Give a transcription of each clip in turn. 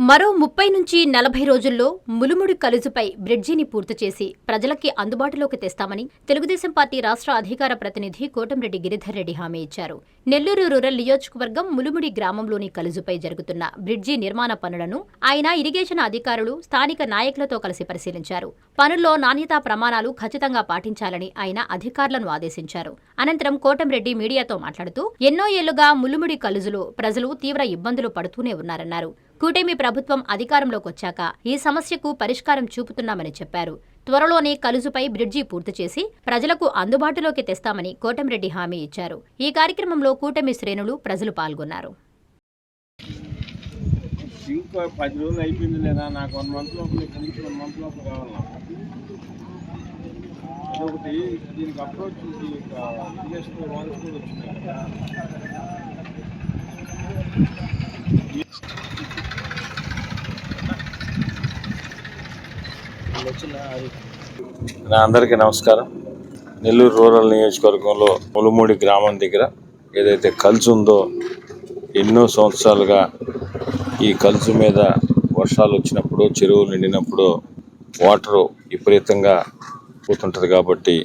మరో 30-40 రోజుల్లో ములుముడి కలుజుపై బ్రిడ్జిని పూర్తి చేసి ప్రజలకి అందుబాటులోకి తెస్తామని తెలుగుదేశం పార్టీ రాష్ట్ర అధికార ప్రతినిధి కోటంరెడ్డి గిరిధర్ రెడ్డి హామీ ఇచ్చారు. నెల్లూరు రూరల్ నియోజకవర్గం ములుముడి గ్రామంలోని కలుజుపై జరుగుతున్న బ్రిడ్జి నిర్మాణ పనులను ఆయన ఇరిగేషన్ అధికారులు, స్థానిక నాయకులతో కలిసి పరిశీలించారు. పనుల్లో నాణ్యతా ప్రమాణాలు ఖచ్చితంగా పాటించాలని ఆయన అధికారులను ఆదేశించారు. అనంతరం కోటంరెడ్డి మీడియాతో మాట్లాడుతూ ఎన్నో ఏళ్లుగా ములుముడి కలుజులో ప్రజలు తీవ్ర ఇబ్బందులు పడుతూనే ఉన్నారన్నారు. కూటమి ప్రభుత్వం అధికారంలోకి వచ్చాక ఈ సమస్యకు పరిష్కారం చూపుతున్నామని చెప్పారు. త్వరలోనే కలుజుపై బ్రిడ్జి పూర్తి చేసి ప్రజలకు అందుబాటులోకి తెస్తామని కోటంరెడ్డి హామీ ఇచ్చారు. ఈ కార్యక్రమంలో కూటమి శ్రేణులు, ప్రజలు పాల్గొన్నారు. అందరికీ నమస్కారం. నెల్లూరు రూరల్ నియోజకవర్గంలో ములుముడి గ్రామం దగ్గర ఏదైతే కలుసు ఉందో ఎన్నో సంవత్సరాలుగా ఈ కలుసు మీద వర్షాలు వచ్చినప్పుడు, చెరువులు నిండినప్పుడు వాటరు విపరీతంగా పోతుంటుంది. కాబట్టి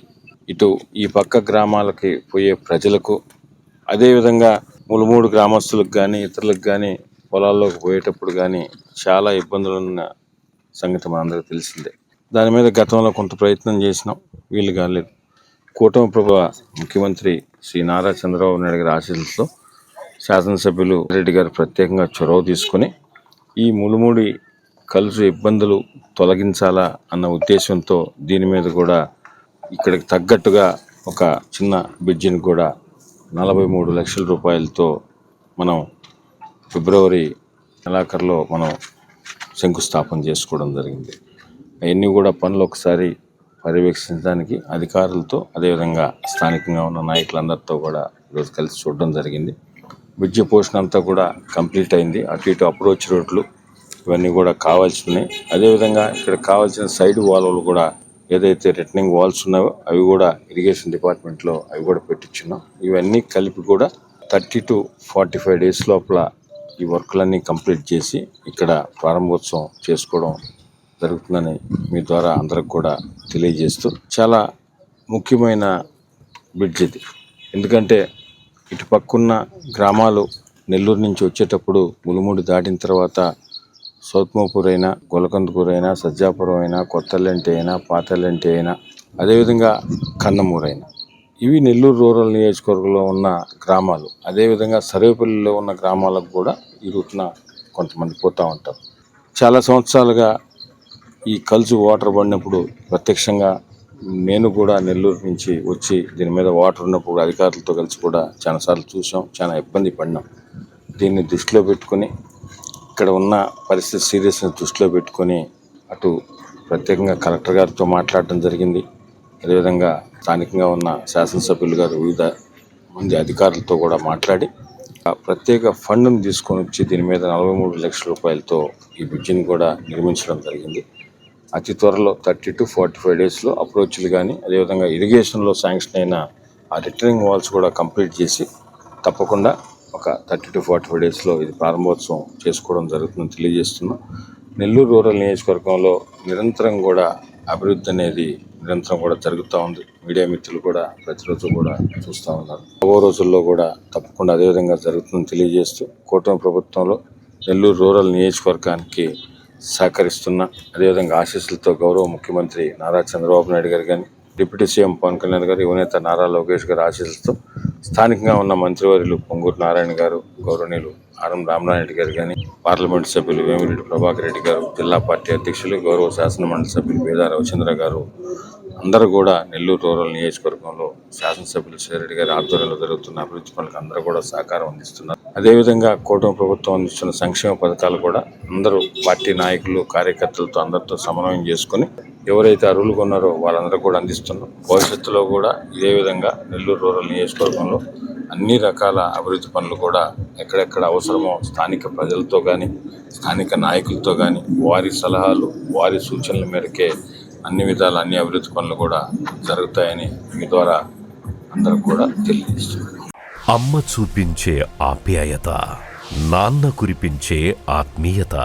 ఇటు ఈ పక్క గ్రామాలకి పోయే ప్రజలకు, అదేవిధంగా ములుమూడు గ్రామస్తులకు కానీ ఇతరులకు కానీ పొలాల్లోకి పోయేటప్పుడు కానీ చాలా ఇబ్బందులు ఉన్న సంగతి మనందరికీ తెలిసిందే. దాని మీద గతంలో కొంత ప్రయత్నం చేసినాం, వీలు కాలేదు. కూటమి ప్రభుత్వ ముఖ్యమంత్రి శ్రీ నారా చంద్రబాబు నాయుడు గారి ఆశీస్సులతో శాసనసభ్యులు రెడ్డి గారు ప్రత్యేకంగా చొరవ తీసుకుని ఈ ములుముడి కలుసు ఇబ్బందులు తొలగించాలా అన్న ఉద్దేశంతో దీని మీద కూడా ఇక్కడికి తగ్గట్టుగా ఒక చిన్న బ్రిడ్జిని కూడా 43 లక్షల రూపాయలతో మనం ఫిబ్రవరి నెలాఖరులో మనం శంకుస్థాపన చేసుకోవడం జరిగింది. అవన్నీ కూడా పనులు ఒకసారి పర్యవేక్షించడానికి అధికారులతో, అదేవిధంగా స్థానికంగా ఉన్న నాయకులందరితో కూడా ఈరోజు కలిసి చూడడం జరిగింది. బ్రిడ్జి పోర్షన్ అంతా కూడా కంప్లీట్ అయింది. అటు ఇటు అప్రోచ్ రోడ్లు ఇవన్నీ కూడా కావాల్సినవి. అదేవిధంగా ఇక్కడ కావాల్సిన సైడ్ వాల్లు కూడా ఏదైతే రిటర్నింగ్ వాల్స్ ఉన్నాయో అవి కూడా ఇరిగేషన్ డిపార్ట్మెంట్లో అవి కూడా పెట్టించున్నాం. ఇవన్నీ కలిపి కూడా 30 to 45 days లోపల ఈ వర్క్లన్నీ కంప్లీట్ చేసి ఇక్కడ ప్రారంభోత్సవం చేసుకోవడం జరుగుతుందని మీ ద్వారా అందరికి కూడా తెలియజేస్తూ, చాలా ముఖ్యమైన బ్రిడ్జ్ ఇది. ఎందుకంటే ఇటు పక్కున్న గ్రామాలు నెల్లూరు నుంచి వచ్చేటప్పుడు ములుముడి దాటిన తర్వాత సౌత్మోపూర్ అయినా, గొలకందుకూరు అయినా, సజ్జాపురం అయినా, కొత్తల్లంటి అయినా, పాతల్లంటి అయినా, అదేవిధంగా కన్నమూరు అయినా, ఇవి నెల్లూరు రూరల్ నియోజకవర్గంలో ఉన్న గ్రామాలు. అదేవిధంగా సర్వేపల్లిలో ఉన్న గ్రామాలకు కూడా ఈ రూట్న కొంతమంది పోతూ ఉంటారు. చాలా సంవత్సరాలుగా ఈ కలుసు వాటర్ పడినప్పుడు ప్రత్యక్షంగా నేను కూడా నెల్లూరు నుంచి వచ్చి దీని మీద వాటర్ ఉన్నప్పుడు అధికారులతో కలిసి కూడా చాలాసార్లు చూసాం, చాలా ఇబ్బంది పడినాం. దీన్ని దృష్టిలో పెట్టుకొని, ఇక్కడ ఉన్న పరిస్థితి సీరియస్నెస్ దృష్టిలో పెట్టుకొని అటు ప్రత్యేకంగా కలెక్టర్ గారితో మాట్లాడటం జరిగింది. అదేవిధంగా స్థానికంగా ఉన్న శాసనసభ్యులు గారు వివిధ మంది అధికారులతో కూడా మాట్లాడి ప్రత్యేక ఫండ్ను తీసుకొని వచ్చి దీని మీద 43 లక్షల రూపాయలతో ఈ బ్రిడ్జిని కూడా నిర్మించడం జరిగింది. అతి త్వరలో 30 to 45 daysలో అప్రోచ్లు కానీ, అదేవిధంగా ఇరిగేషన్లో శాంక్షన్ అయిన ఆ రిటర్నింగ్ వాల్స్ కూడా కంప్లీట్ చేసి తప్పకుండా ఒక 30 to 45 daysలో ఇది ప్రారంభోత్సవం చేసుకోవడం జరుగుతుందని తెలియజేస్తున్నాం. నెల్లూరు రూరల్ నియోజకవర్గంలో నిరంతరం కూడా అభివృద్ధి అనేది నిరంతరం కూడా జరుగుతూ ఉంది. మీడియా మిత్రులు కూడా ప్రతిరోజు కూడా చూస్తూ ఉన్నారు. రాబో రోజుల్లో కూడా తప్పకుండా అదేవిధంగా జరుగుతుందని తెలియజేస్తూ, కూటమి ప్రభుత్వంలో నెల్లూరు రూరల్ నియోజకవర్గానికి సహకరిస్తున్న, అదేవిధంగా ఆశీస్సులతో గౌరవ ముఖ్యమంత్రి నారా చంద్రబాబు నాయుడు గారు కానీ, డిప్యూటీ సీఎం పవన్ కళ్యాణ్ గారు, యువనేత నారా లోకేష్ గారి ఆశీస్సులతో స్థానికంగా ఉన్న మంత్రివర్యులు పొంగూరు నారాయణ గారు, గౌరవనీయులు ఆర్ఎం రామనాయుడు గారు కానీ, పార్లమెంట్ సభ్యులు వేమిరెడ్డి ప్రభాకర్ రెడ్డి గారు, జిల్లా పార్టీ అధ్యక్షులు గౌరవ శాసనమండలి సభ్యులు బేదా రవిచంద్ర గారు అందరూ కూడా నెల్లూరు రూరల్ నియోజకవర్గంలో శాసనసభ్యులు శ్రీరెడ్డి గారి ఆధ్వర్యంలో జరుగుతున్న అభివృద్ధి పనులకు అందరూ కూడా సహకారం అందిస్తున్నారు. అదేవిధంగా కూటమి ప్రభుత్వం అందిస్తున్న సంక్షేమ పథకాలు కూడా అందరూ పార్టీ నాయకులు, కార్యకర్తలతో అందరితో సమన్వయం చేసుకుని ఎవరైతే అర్హులుగా ఉన్నారో వాళ్ళందరూ కూడా అందిస్తున్నాం. భవిష్యత్తులో కూడా ఇదే విధంగా నెల్లూరు రూరల్ నియోజకవర్గంలో అన్ని రకాల అభివృద్ధి పనులు కూడా ఎక్కడెక్కడ అవసరమో స్థానిక ప్రజలతో కానీ, స్థానిక నాయకులతో కానీ వారి సలహాలు, వారి సూచనల మేరకే అన్ని విధాల అన్ని అభివృద్ధి పనులు కూడా జరుగుతాయని మీ ద్వారా అందరూ కూడా తెలియజేస్తున్నారు. అమ్మ చూపించే ఆప్యాయత, నాన్న కురిపించే ఆత్మీయత,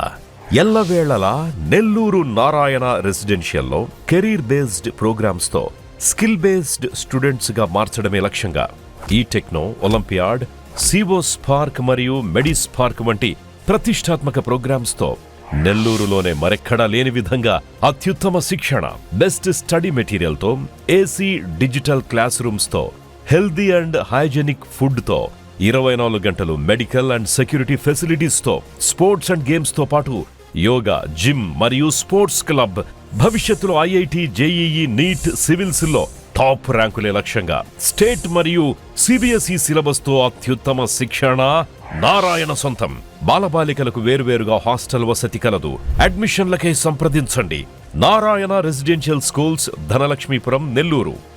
ఎల్లవేళలా నెల్లూరు నారాయణ రెసిడెన్షియల్లో కెరీర్ బేస్డ్ ప్రోగ్రామ్స్ తో స్కిల్ బేస్డ్ స్టూడెంట్స్ గా మార్చడమే లక్ష్యంగా ఈ టెక్నో, ఒలింపియాడ్, సివో స్పార్క్ మరియు మెడి స్పార్క్ వంటి ప్రతిష్టాత్మక ప్రోగ్రామ్స్ తో నెల్లూరులోనే మరెక్కడా లేని విధంగా అత్యుత్తమ శిక్షణ, బెస్ట్ స్టడీ మెటీరియల్ తో, ఏసీ డిజిటల్ క్లాస్ రూమ్స్ తో, హెల్దీ అండ్ హైజెనిక్ ఫుడ్ తో, 24 గంటలు మెడికల్ అండ్ సెక్యూరిటీ ఫెసిలిటీస్ తో, స్పోర్ట్స్ అండ్ గేమ్స్ తో పాటు యోగా, జిమ్ మరియు స్పోర్ట్స్ క్లబ్, భవిష్యత్తులో ఐఐటి, జేఈఈ, నీట్, సివిల్స్ లో టాప్ ర్యాంకులే లక్ష్యంగా స్టేట్ మరియు సిబిఎస్ఈ సిలబస్ తో అత్యుత్తమ శిక్షణ నారాయణ సొంతం. బాలబాలికలకు వేర్వేరుగా హాస్టల్ వసతి కలదు. అడ్మిషన్లకై సంప్రదించండి. Narayana residential schools, Dhanalakshmipuram, Nellore.